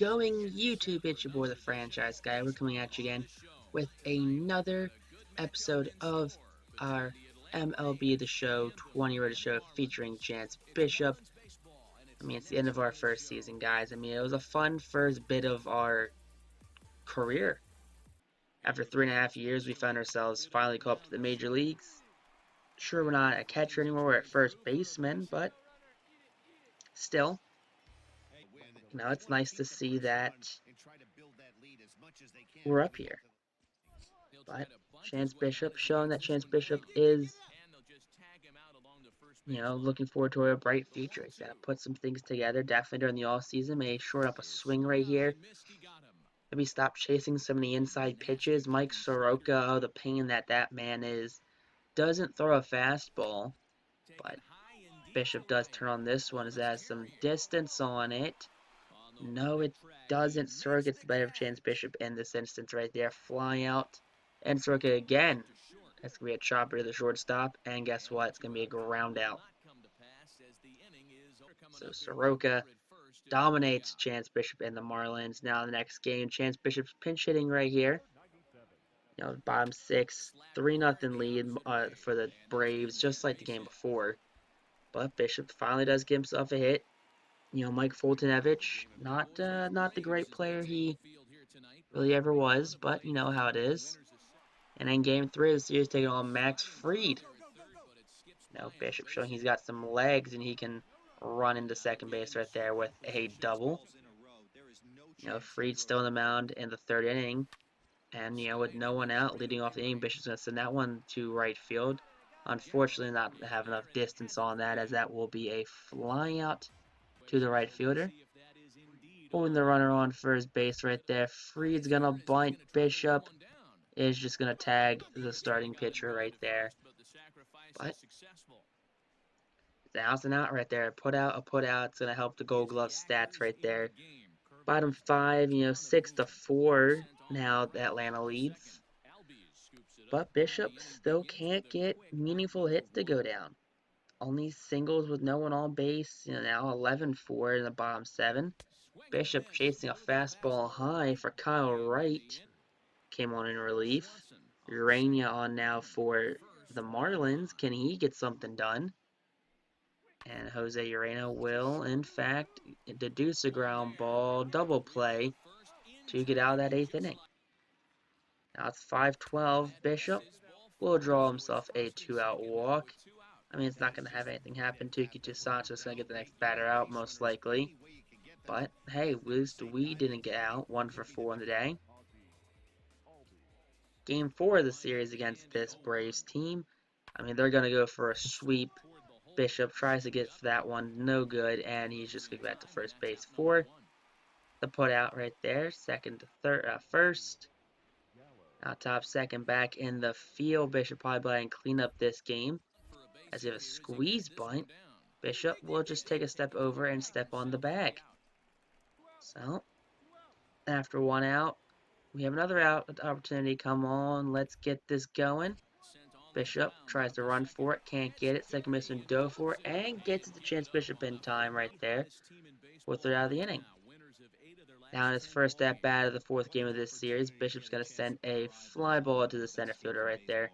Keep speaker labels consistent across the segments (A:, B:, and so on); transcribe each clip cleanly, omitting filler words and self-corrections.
A: going, YouTube? It's your boy, the franchise guy. We're coming at you again with another episode of our MLB The Show 20 Rated Show featuring Chance Bishop. I mean, it's the end of our first season, guys. I mean, it was a fun first bit of our career. After 3.5 years, we found ourselves finally caught up to the major leagues. Sure, we're not a catcher anymore, we're at first baseman, but still, it's nice to see that we're up here. But Chance Bishop showing that Chance Bishop is, looking forward to a bright future. He's got to put some things together, definitely during the off season. Maybe short up a swing right here. Maybe stop chasing some of the inside pitches. Mike Soroka, oh, the pain that man is. Doesn't throw a fastball, but Bishop does turn on this one. It has some distance on it. No, it doesn't. Soroka gets the better of Chance Bishop in this instance right there. Fly out. And Soroka again. That's going to be a chopper to the shortstop. And guess what? It's going to be a ground out. So Soroka dominates Chance Bishop and the Marlins. Now the next game, Chance Bishop's pinch hitting right here. Bottom six, 3-0 lead for the Braves, just like the game before. But Bishop finally does give himself a hit. Mike Foltynewicz, not the great player he really ever was, but you know how it is. And in Game 3 of the series, taking on Max Fried. Bishop showing he's got some legs and he can run into second base right there with a double. Fried still on the mound in the third inning. And, with no one out leading off the inning, Bishop's going to send that one to right field. Unfortunately, not have enough distance on that, as that will be a fly out to the right fielder. Pulling the runner on first base right there. Fried's going to bunt. Bishop is just going to tag the starting pitcher right there. But it's an out and out right there. A put out. It's going to help the Gold Glove stats right there. Bottom five, 6-4. Now Atlanta leads. But Bishop still can't get meaningful hits to go down. Only singles with no one on base. Now 11-4 in the bottom seven. Bishop chasing a fastball high for Kyle Wright. Came on in relief. Urania on now for the Marlins. Can he get something done? And Jose Urena will, in fact, deduce a ground ball double play to get out of that 8th inning. Now it's 5-12. Bishop will draw himself a 2-out walk. I mean, it's not going to have anything happen. Tuki Toussaint's going to get the next batter out, most likely. But, hey, at least we didn't get out. 1 for 4 on the day. Game 4 of the series against this Braves team. I mean, they're going to go for a sweep. Bishop tries to get that one, no good, and he's just going to go back to first base for the put out right there. Second to first. Now top second back in the field. Bishop probably go ahead and clean up this game. As you have a squeeze bunt, Bishop will just take a step over and step on the bag. So, after 1 out, we have another out opportunity. Come on, let's get this going. Bishop tries to run for it, can't get it. Second baseman dove for it, and gets it to Chance Bishop in time right there. 4th out of the inning. Now in his first at bat of the 4th game of this series, Bishop's going to send a fly ball to the center fielder right there.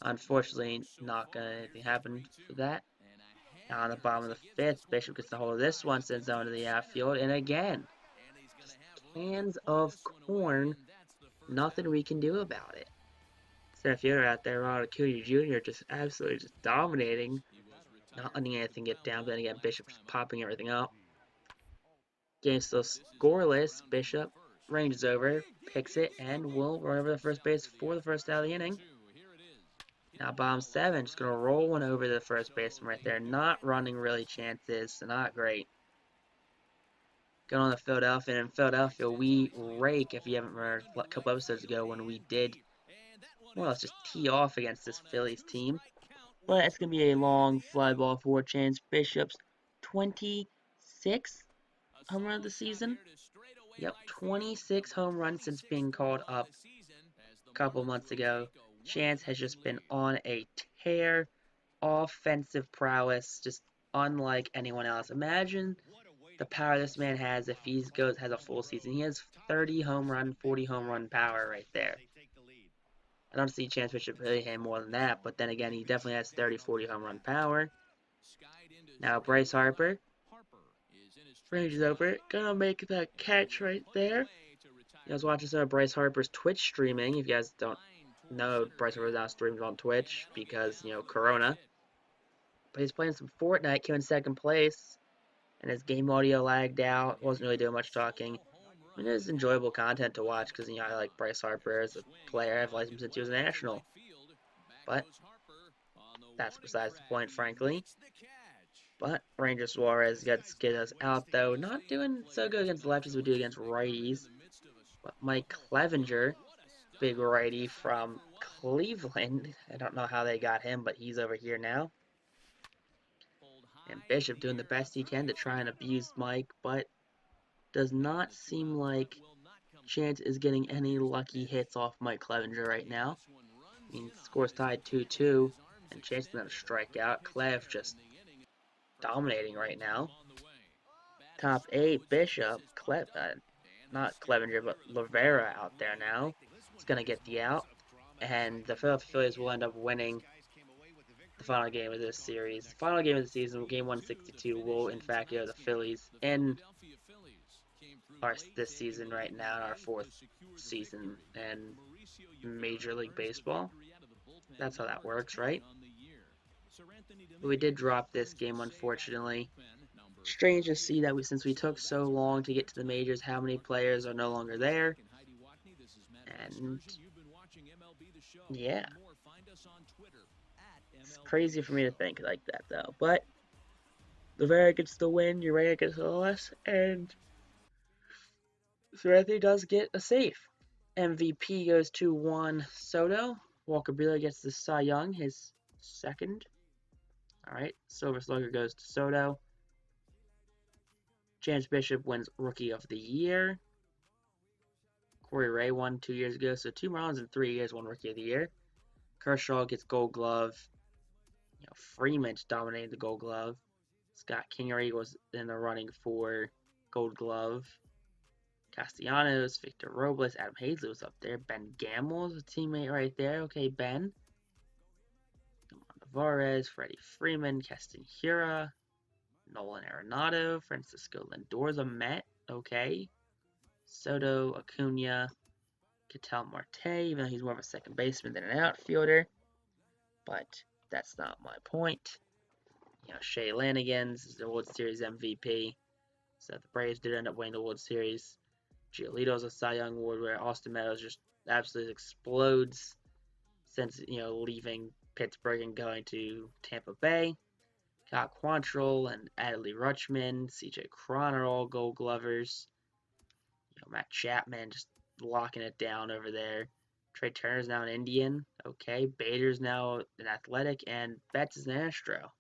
A: Unfortunately, not going to happen for that. Now on the bottom of the 5th, Bishop gets the hold of this one, sends it on to the outfield, and again, just cans of corn. Nothing we can do about it. Center fielder out there, Ronald Acuña Jr., just absolutely just dominating. Not letting anything get down, but then again, Bishop just popping everything up. Game still scoreless. Bishop ranges over, picks it, and will run over the first base for the first out of the inning. Now bottom 7, just going to roll one over to the first baseman right there. Not running really chances, so not great. Going on to Philadelphia, and in Philadelphia, we rake, if you haven't remembered a couple episodes ago when we did, well, let's just tee off against this Phillies team. But it's going to be a long fly ball for Chance Bishop's 26th home run of the season. Yep, 26 home runs since being called up a couple months ago. Chance has just been on a tear. Offensive prowess, just unlike anyone else. Imagine the power this man has if he has a full season. He has 30 home run, 40 home run power right there. I don't see Chance Bishop hitting him more than that, but then again, he definitely has 30, 40 home run power. Now Bryce Harper. Range is over. Gonna make that catch right there. You guys watching some of Bryce Harper's Twitch streaming. If you guys don't know, Bryce Harper now streams on Twitch because, Corona. But he's playing some Fortnite, came in second place, and his game audio lagged out. Wasn't really doing much talking. I mean, it's enjoyable content to watch because, I like Bryce Harper as a player. I've liked him since he was a national. But that's besides the point, frankly. But Ranger Suarez gets us out, though. Not doing so good against lefties we do against righties. But Mike Clevenger, big righty from Cleveland. I don't know how they got him, but he's over here now. And Bishop doing the best he can to try and abuse Mike, but does not seem like Chance is getting any lucky hits off Mike Clevenger right now. I mean, score's tied 2-2, and Chance is not a strikeout. Clev just dominating right now. Top 8, Bishop, not Clevenger, but Rivera out there now. He's going to get the out, and the Philadelphia Phillies will end up winning the final game of this series. The final game of the season, game 162, will in fact go to the Phillies in this season right now, in our 4th season in Major League Baseball. That's how that works, right? But we did drop this game, unfortunately. Strange to see that since we took so long to get to the majors, how many players are no longer there. And yeah, it's crazy for me to think like that, though. But Rivera gets the win, Urrea gets the loss, and Serenity does get a save. MVP goes to Juan Soto. Walker Buehler gets the Cy Young, his second. Alright, Silver Slugger goes to Soto. Chance Bishop wins Rookie of the Year. Corey Ray won 2 years ago, so 2 Marlins in 3 years won Rookie of the Year. Kershaw gets Gold Glove. Freeman dominated the Gold Glove. Scott Kingery was in the running for Gold Glove. Castellanos, Victor Robles, Adam Hazley was up there. Ben Gamble was a teammate right there. Okay, Ben. Tavares, Freddie Freeman, Keston Hiura, Nolan Arenado, Francisco Lindor's Met. Okay. Soto, Acuna, Ketel Marte, even though he's more of a second baseman than an outfielder. But that's not my point. Shea Lanigan's is the World Series MVP. So the Braves did end up winning the World Series. Giolito's a Cy Young Award where Austin Meadows just absolutely explodes since, leaving Pittsburgh and going to Tampa Bay. Cal Quantrill and Adley Rutschman, CJ Cron are all Gold Glovers. Matt Chapman just locking it down over there. Trey Turner's now an Indian. Okay, Bader's now an Athletic, and Betts is an Astro.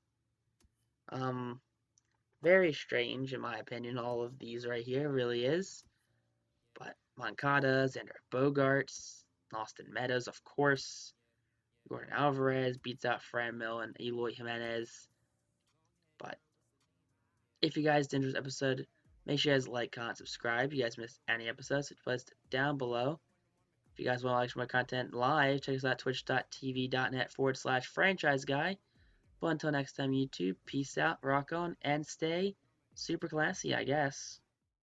A: Very strange in my opinion, all of these right here, really is. But Moncada, Xander Bogaerts, Austin Meadows, of course. Gordon Alvarez beats out Fran Mill and Eloy Jimenez. But if you guys did this episode, make sure you guys like, comment, subscribe. If you guys missed any episodes, it's placed down below. If you guys want to watch my content live, check us out at twitch.tv.net/franchise guy. But until next time, YouTube, peace out, rock on, and stay super classy, I guess.